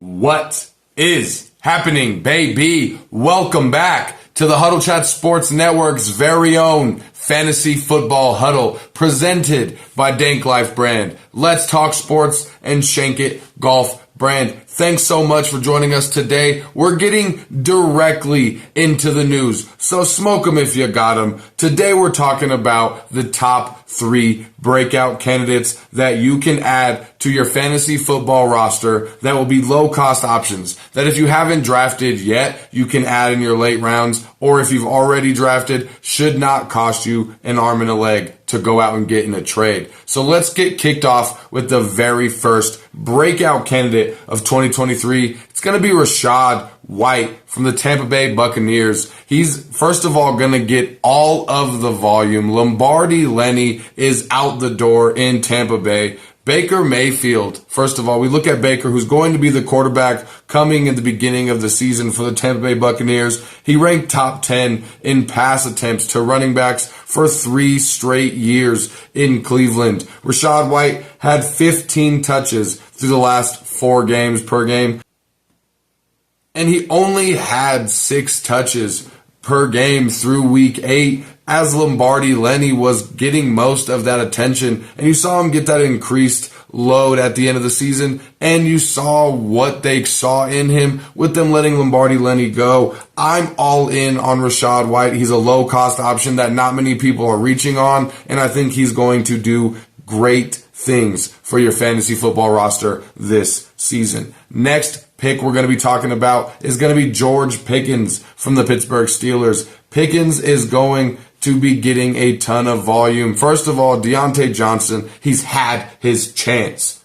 What is happening, baby? Welcome back to the Huddle Chat Sports Network's very own fantasy football huddle, presented by DanklyfeBrand. Let's talk sports and shank it golf brand. Thanks so much for joining us today. We're getting directly into the news, so smoke them if you got them. Today we're talking about the top 3 breakout candidates that you can add to your fantasy football roster that will be low-cost options, that if you haven't drafted yet, you can add in your late rounds, or if you've already drafted, should not cost you an arm and a leg to go out and get in a trade. So let's get kicked off with the very first breakout candidate of 2023. It's going to be Rashad White from the Tampa Bay Buccaneers. He's, first of all, going to get all of the volume. Lenny is out the door in Tampa Bay. Baker Mayfield, first of all, we look at Baker, who's going to be the quarterback coming in the beginning of the season for the Tampa Bay Buccaneers. He ranked top 10 in pass attempts to running backs for 3 straight years in Cleveland. Rashad White had 15 touches through the last 4 games per game, and he only had 6 touches per game through week 8, as Lenny was getting most of that attention, and you saw him get that increased load at the end of the season, and you saw what they saw in him with them letting Lenny go. I'm all in on Rashad White. He's a low-cost option that not many people are reaching on, and I think he's going to do great things for your fantasy football roster this season. Next pick we're going to be talking about is going to be George Pickens from the Pittsburgh Steelers. Pickens is going to be getting a ton of volume. First of all, Deontay Johnson, he's had his chance.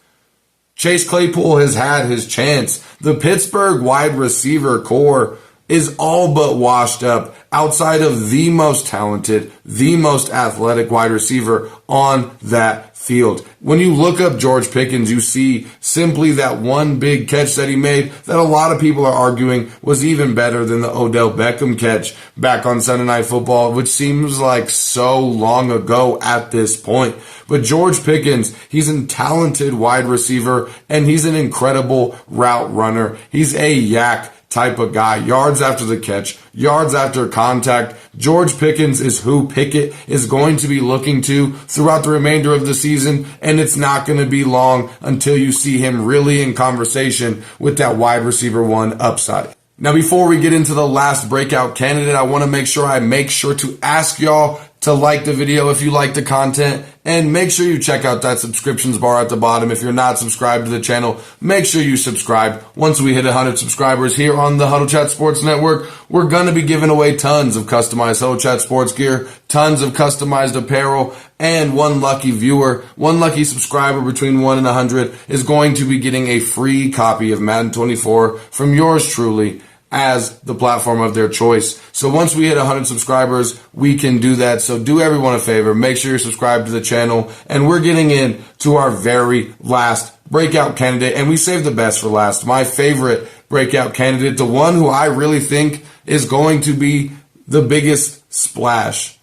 Chase Claypool has had his chance. The Pittsburgh wide receiver core is all but washed up outside of the most talented, the most athletic wide receiver on that field. When you look up George Pickens, you see simply that one big catch that he made that a lot of people are arguing was even better than the Odell Beckham catch back on Sunday Night Football, which seems like so long ago at this point. But George Pickens, he's a talented wide receiver, and he's an incredible route runner. He's a yak type of guy. Yards after the catch, yards after contact. George Pickens is who Pickett is going to be looking to throughout the remainder of the season, and it's not going to be long until you see him really in conversation with that wide receiver 1 upside. Now, before we get into the last breakout candidate, I want to make sure to ask y'all to like the video if you like the content, and make sure you check out that subscriptions bar at the bottom. If you're not subscribed to the channel, make sure you subscribe. Once we hit 100 subscribers here on the Huddle Chat Sports Network, we're going to be giving away tons of customized Huddle Chat Sports gear, tons of customized apparel, and one lucky viewer, one lucky subscriber between 1 and 100 is going to be getting a free copy of Madden 24 from yours truly as the platform of their choice. So once we hit 100 subscribers, we can do that. So do everyone a favor. Make sure you're subscribed to the channel. And we're getting in to our very last breakout candidate. And we saved the best for last. My favorite breakout candidate, the one who I really think is going to be the biggest splash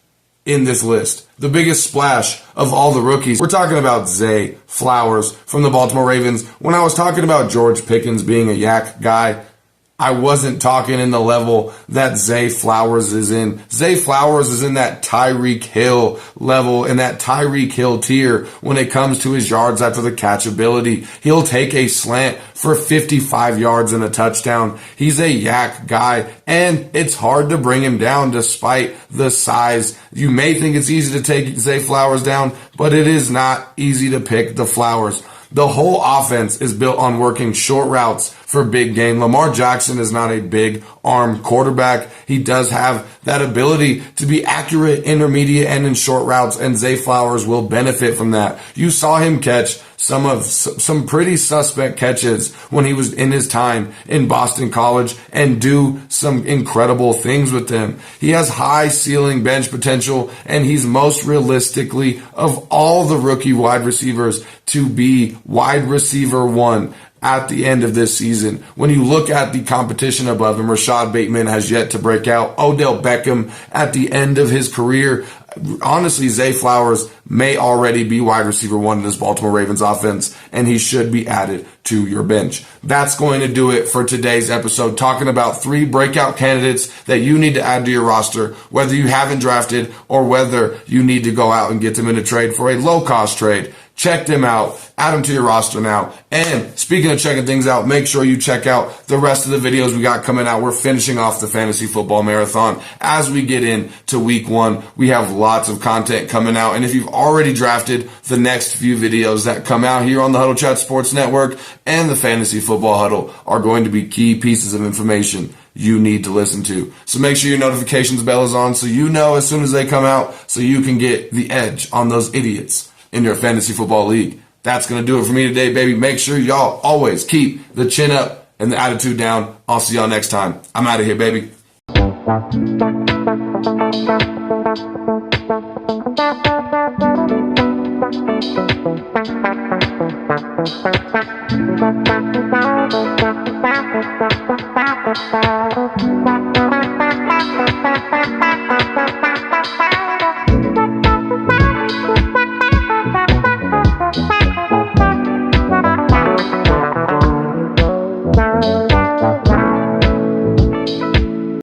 in this list. The biggest splash of all the rookies. We're talking about Zay Flowers from the Baltimore Ravens. When I was talking about George Pickens being a yak guy, I wasn't talking in the level that Zay Flowers is in. Zay Flowers is in that Tyreek Hill level, in that Tyreek Hill tier when it comes to his yards after the catch ability. He'll take a slant for 55 yards and a touchdown. He's a yak guy, and it's hard to bring him down despite the size. You may think it's easy to take Zay Flowers down, but it is not easy to pick the Flowers. The whole offense is built on working short routes for big game. Lamar Jackson is not a big arm quarterback. He does have that ability to be accurate, intermediate, and in short routes, and Zay Flowers will benefit from that. You saw him catch some pretty suspect catches when he was in his time in Boston College and do some incredible things with them. He has high ceiling bench potential, and he's most realistically of all the rookie wide receivers to be wide receiver 1 at the end of this season. When you look at the competition above him, Rashad Bateman has yet to break out. Odell Beckham at the end of his career Honestly, Zay Flowers may already be wide receiver 1 in this Baltimore Ravens offense, and he should be added to your bench. That's going to do it for today's episode, talking about 3 breakout candidates that you need to add to your roster, whether you haven't drafted or whether you need to go out and get them in a trade for a low-cost trade. Check them out. Add them to your roster now. And speaking of checking things out, make sure you check out the rest of the videos we got coming out. We're finishing off the fantasy football marathon. As we get into week 1, we have lots of content coming out. And if you've already drafted, the next few videos that come out here on the Huddle Chat Sports Network and the Fantasy Football Huddle are going to be key pieces of information you need to listen to. So make sure your notifications bell is on so you know as soon as they come out, so you can get the edge on those idiots in your fantasy football league. That's going to do it for me today, baby. Make sure y'all always keep the chin up and the attitude down. I'll see y'all next time. I'm out of here, baby.